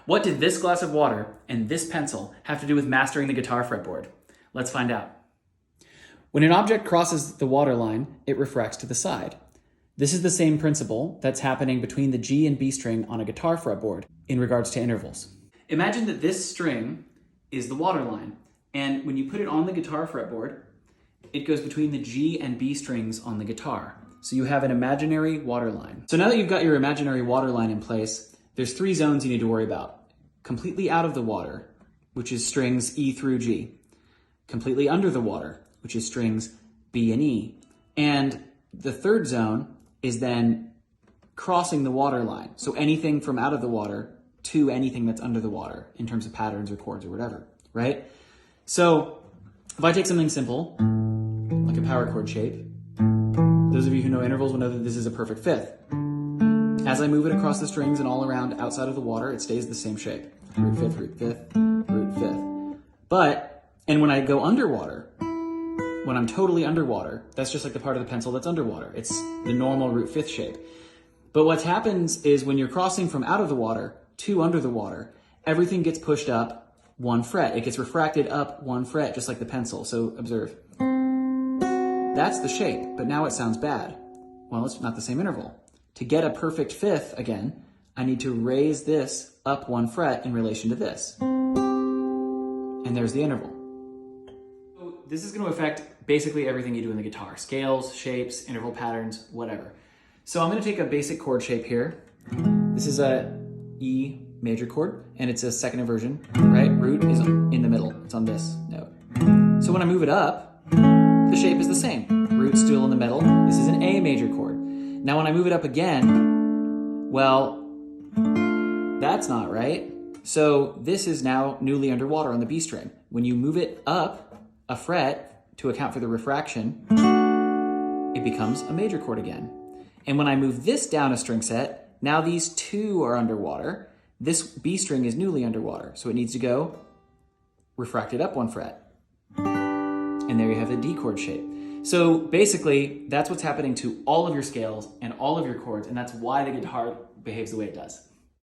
What did this glass of water and this pencil have to do with mastering the guitar fretboard? Let's find out. When an object crosses the water line, it refracts to the side. This is the same principle that's happening between the G and B string on a guitar fretboard in regards to intervals. Imagine that this string is the water line, and when you put it on the guitar fretboard, it goes between the G and B strings on the guitar. So you have an imaginary water line. So now that you've got your imaginary water line in place, there's 3 zones you need to worry about. Completely out of the water, which is strings E through G. Completely under the water, which is strings B and E. And the 3rd zone is then crossing the water line. So anything from out of the water to anything that's under the water in terms of patterns or chords or whatever, right? So if I take something simple, like a power chord shape, those of you who know intervals will know that this is a perfect 5th. As I move it across the strings and all around outside of the water, it stays the same shape. Root 5th, root 5th, root 5th. And when I go underwater, when I'm totally underwater, that's just like the part of the pencil that's underwater. It's the normal root 5th shape. But what happens is when you're crossing from out of the water to under the water, everything gets pushed up 1 fret. It gets refracted up 1 fret, just like the pencil. So observe. That's the shape, but now it sounds bad. Well, it's not the same interval. To get a perfect 5th again, I need to raise this up 1 fret in relation to this. And there's the interval. So this is going to affect basically everything you do in the guitar. Scales, shapes, interval patterns, whatever. So I'm going to take a basic chord shape here. This is a E major chord, and it's a 2nd inversion, right? Root is in the middle. It's on this note. So when I move it up, the shape is the same. Root's still in the middle. This is an A major chord. Now when I move it up again, well, that's not right. So this is now newly underwater on the B string. When you move it up a fret to account for the refraction, it becomes a major chord again. And when I move this down a string set, now these 2 are underwater. This B string is newly underwater, so it needs to go refracted up 1 fret. And there you have the D chord shape. So basically, that's what's happening to all of your scales and all of your chords, and that's why the guitar behaves the way it does.